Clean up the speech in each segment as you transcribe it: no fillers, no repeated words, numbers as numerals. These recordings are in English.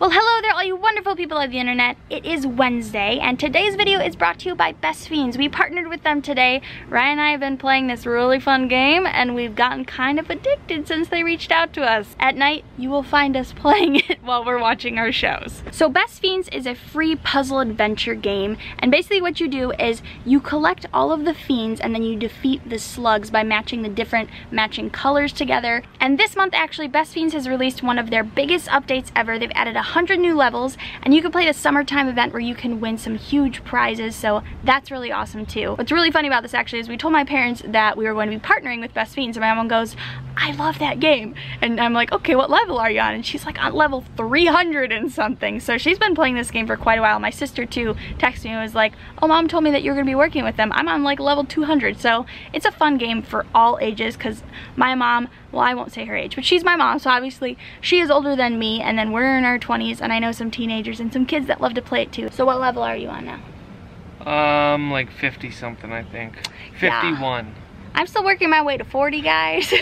Well, hello there, all you wonderful people of the internet. It is Wednesday, and today's video is brought to you by Best Fiends. We partnered with them today. Ryan and I have been playing this really fun game, and we've gotten kind of addicted since they reached out to us. At night, you will find us playing it while we're watching our shows. So Best Fiends is a free puzzle adventure game, and basically what you do is you collect all of the fiends, and then you defeat the slugs by matching the different matching colors together. And this month, actually, Best Fiends has released one of their biggest updates ever. They've added 100 new levels, and you can play the summertime event where you can win some huge prizes, so that's really awesome too. What's really funny about this actually is we told my parents that we were going to be partnering with Best Fiends, and my mom goes, I love that game. And I'm like, okay, what level are you on? And she's like, on level 300 and something. So she's been playing this game for quite a while. My sister too texted me and was like, oh, mom told me that you're gonna be working with them. I'm on like level 200. So it's a fun game for all ages, because my mom, well, I won't say her age, but she's my mom, so obviously she is older than me, and then we're in our 20s, and I know some teenagers and some kids that love to play it too. So what level are you on now? Like 50 something, I think. 51. Yeah. I'm still working my way to 40, guys.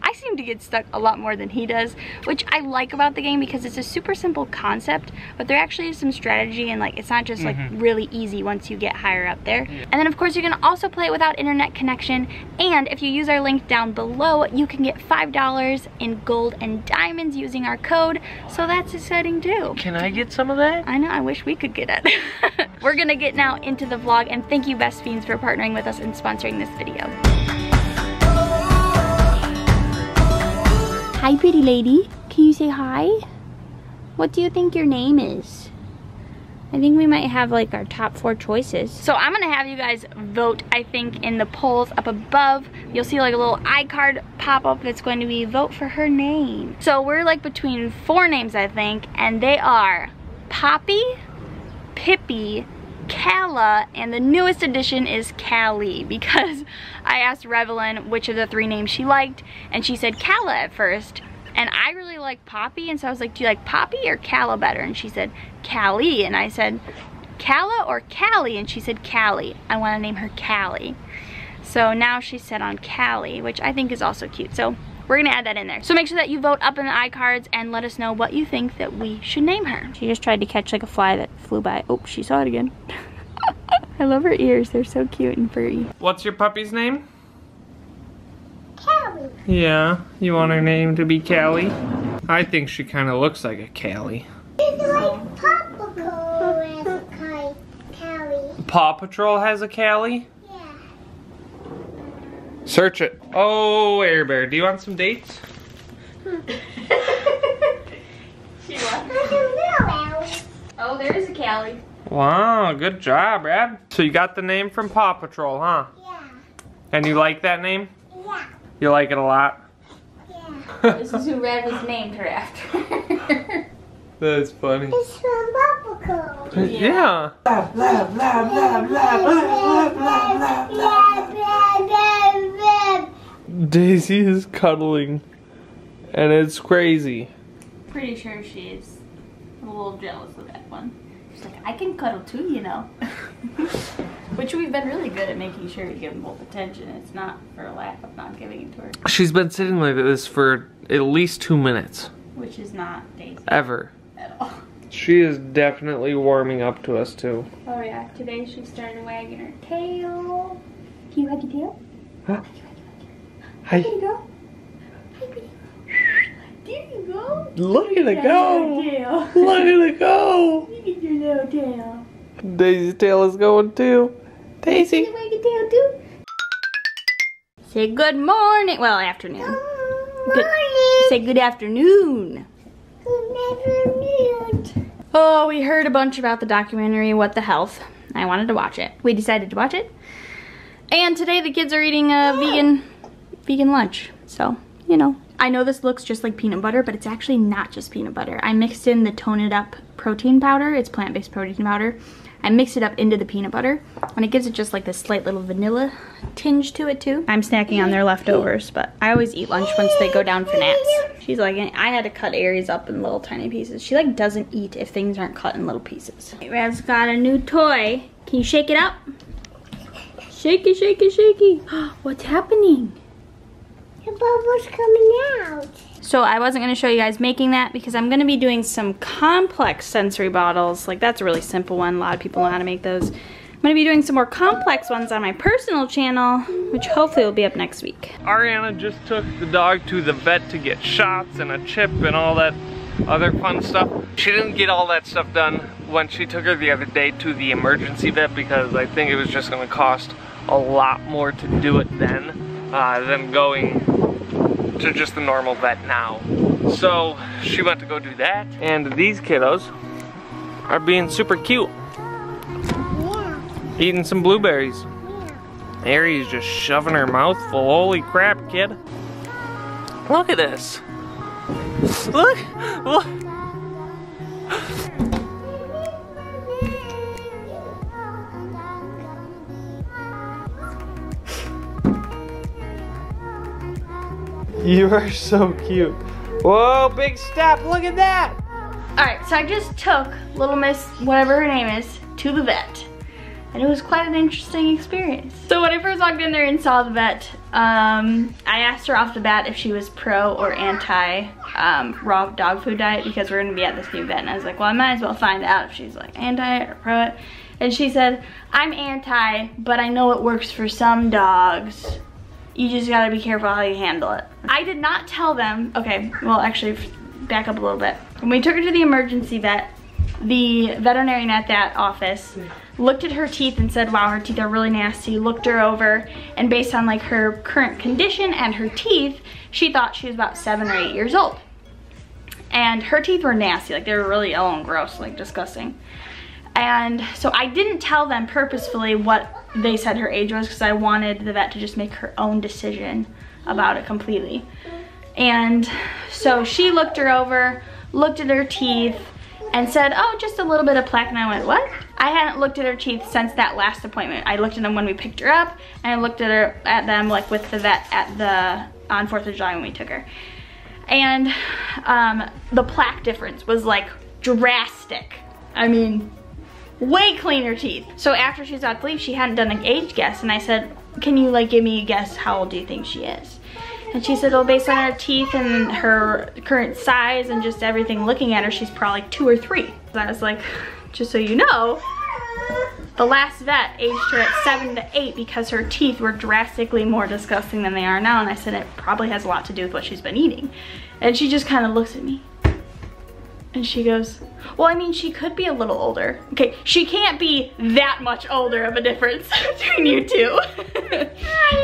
I seem to get stuck a lot more than he does, which I like about the game because it's a super simple concept, but there actually is some strategy, and like it's not just like really easy once you get higher up there. Yeah. And then of course you can also play it without internet connection, and if you use our link down below, you can get $5 in gold and diamonds using our code, so that's exciting too. Can I get some of that? I know, I wish we could get it. We're gonna get now into the vlog, and thank you Best Fiends for partnering with us and sponsoring this video. Hi, pretty lady. Can you say hi? What do you think your name is? I think we might have like our top 4 choices. So I'm gonna have you guys vote, I think, in the polls up above. You'll see like a little iCard pop up that's going to be vote for her name. So we're like between 4 names, I think, and they are Poppy, Pippi, Calla, and the newest addition is Callie, because I asked Revelynne which of the 3 names she liked, and she said Calla at first, and I really like Poppy, and so I was like, do you like Poppy or Calla better? And she said Callie, and I said Calla or Callie, and she said Callie. I want to name her Callie. So now she's set on Callie, which I think is also cute, so we're gonna add that in there. So make sure that you vote up in the iCards and let us know what you think that we should name her. She just tried to catch like a fly that flew by. Oh, she saw it again. I love her ears. They're so cute and furry. What's your puppy's name? Callie. Yeah, you want her name to be Callie? I think she kind of looks like a Callie. It's like Paw Patrol has a Callie. Paw Patrol has a Callie? Yeah. Search it. Oh, Air Bear, do you want some dates? She won. There's a little Allie. Oh, there is a Callie. Wow, good job, Brad. So you got the name from Paw Patrol, huh? Yeah. And you like that name? Yeah. You like it a lot? Yeah. This is who Red was named her after. That's funny. It's from Paw Patrol. Yeah. Blah, blah, blah, blah, blah, blah, blah. Daisy is cuddling, and it's crazy. Pretty sure she is a little jealous of that one. She's like, I can cuddle too, you know. Which we've been really good at making sure we give them both attention. It's not for a lack of not giving it to her. She's been sitting like this for at least 2 minutes. Which is not Daisy. Ever. At all. She is definitely warming up to us too. Oh yeah, today she started wagging her tail. Can you wag your tail? Huh? There Hi. you go. Hi, baby. There you go. Look at it go. Tail. Look at it go. Look at your little tail. Daisy's tail is going too. Daisy. Can you wag your tail too? Say good morning. Well, afternoon. Good Say good afternoon. afternoon. Oh, we heard a bunch about the documentary What the Health. I wanted to watch it. We decided to watch it. And today the kids are eating a vegan lunch. So, you know. I know this looks just like peanut butter, but it's actually not just peanut butter. I mixed in the Tone It Up protein powder. It's plant-based protein powder. I mixed it up into the peanut butter, and it gives it just like this slight little vanilla tinge to it too. I'm snacking on their leftovers, but I always eat lunch once they go down for naps. She's like, I had to cut Aries up in little tiny pieces. She like doesn't eat if things aren't cut in little pieces. Rad's got a new toy. Can you shake it up? Shake it, shake it, shake it. What's happening? The bubble's coming out. So I wasn't gonna show you guys making that because I'm gonna be doing some complex sensory bottles. Like that's a really simple one. A lot of people know how to make those. I'm gonna be doing some more complex ones on my personal channel, which hopefully will be up next week. Ariana just took the dog to the vet to get shots and a chip and all that other fun stuff. She didn't get all that stuff done when she took her the other day to the emergency vet because I think it was just gonna cost a lot more to do it then than going to just the normal vet now. So she went to go do that, and these kiddos are being super cute. Yeah. Eating some blueberries. Yeah. Aerie's just shoving her mouth full. Holy crap, kid. Look at this. Look, look. You are so cute. Whoa, big step, look at that. All right, so I just took little miss, whatever her name is, to the vet. And it was quite an interesting experience. So when I first walked in there and saw the vet, I asked her off the bat if she was pro or anti raw dog food diet because we're gonna be at this new vet. And I was like, well, I might as well find out if she's like anti or pro it. And she said, I'm anti, but I know it works for some dogs. You just gotta be careful how you handle it. I did not tell them, okay, well actually back up a little bit. When we took her to the emergency vet, the veterinarian at that office looked at her teeth and said, wow, her teeth are really nasty, looked her over, and based on like her current condition and her teeth, she thought she was about 7 or 8 years old. And her teeth were nasty, like they were really ill and gross, like disgusting. And so I didn't tell them purposefully what they said her age was because I wanted the vet to just make her own decision about it completely. And so she looked her over, looked at her teeth, and said, oh, just a little bit of plaque. And I went, what? I hadn't looked at her teeth since that last appointment. I looked at them when we picked her up, and I looked at them like with the vet on 4th of July when we took her. And the plaque difference was like drastic. I mean, way cleaner teeth. So after she was out to leave, she hadn't done an age guess, and I said, can you like give me a guess, how old do you think she is? And she said, well, based on her teeth and her current size and just everything looking at her, she's probably 2 or 3. So I was like, just so you know, the last vet aged her at 7 to 8 because her teeth were drastically more disgusting than they are now. And I said, it probably has a lot to do with what she's been eating. And she just kind of looks at me. And she goes, well, I mean, she could be a little older. Okay, she can't be that much older of a difference between you two.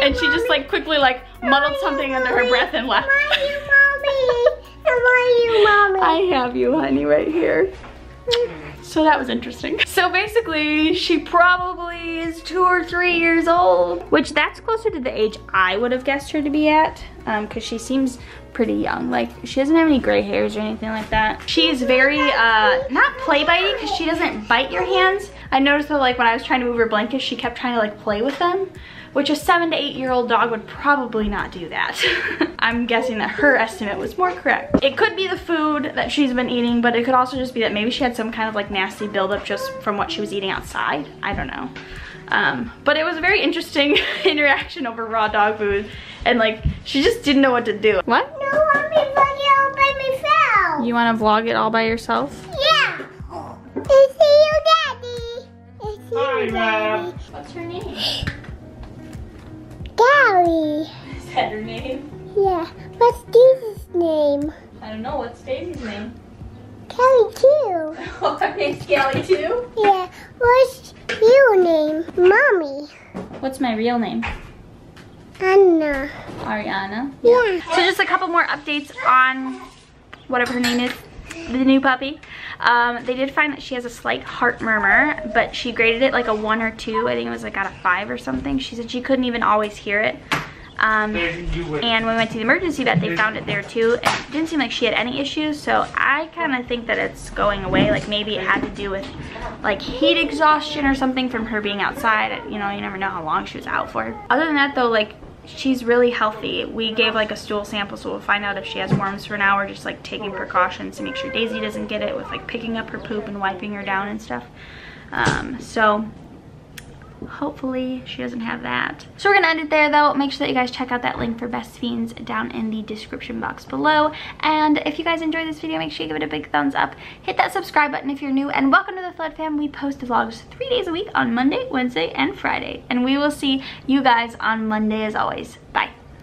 And she just like quickly like muddled something under her breath and left. I have you, honey, right here. So that was interesting. So basically, she probably is 2 or 3 years old, which that's closer to the age I would have guessed her to be at, because she seems pretty young. Like, she doesn't have any gray hairs or anything like that. She's very, not play bitey, because she doesn't bite your hands. I noticed that like when I was trying to move her blankets, she kept trying to like play with them, which a 7 to 8 year old dog would probably not do that. I'm guessing that her estimate was more correct. It could be the food that she's been eating, but it could also just be that maybe she had some kind of like nasty buildup just from what she was eating outside. I don't know. But it was a very interesting interaction over raw dog food, and like she just didn't know what to do. What? No, I'm gonna vlog it all by myself. You want to vlog it all by yourself? Yeah. I see you, Daddy. I see you, Daddy. What's her name? Gary. Is that her name? Yeah. What's Daisy's name? I don't know. What's Daisy's name? Kelly too. Oh, her name's Kelly too? Yeah. What's your name? Mommy. What's my real name? Anna. Ariana. Yeah. So just a couple more updates on whatever her name is, the new puppy. They did find that she has a slight heart murmur, but she graded it like a 1 or 2. I think it was like out of 5 or something. She said she couldn't even always hear it. And when we went to the emergency vet, they found it there too, and it didn't seem like she had any issues. So I kind of think that it's going away. Like maybe it had to do with like heat exhaustion or something from her being outside. You know, you never know how long she was out for. Other than that though, like she's really healthy. We gave like a stool sample, so we'll find out if she has worms for now. We're just like taking precautions to make sure Daisy doesn't get it with like picking up her poop and wiping her down and stuff. So hopefully she doesn't have that. So we're gonna end it there though. Make sure that you guys check out that link for Best Fiends down in the description box below. And if you guys enjoyed this video, make sure you give it a big thumbs up. Hit that subscribe button if you're new, and welcome to the Pfled fam. We post vlogs 3 days a week on Monday, Wednesday, and Friday. And we will see you guys on Monday as always.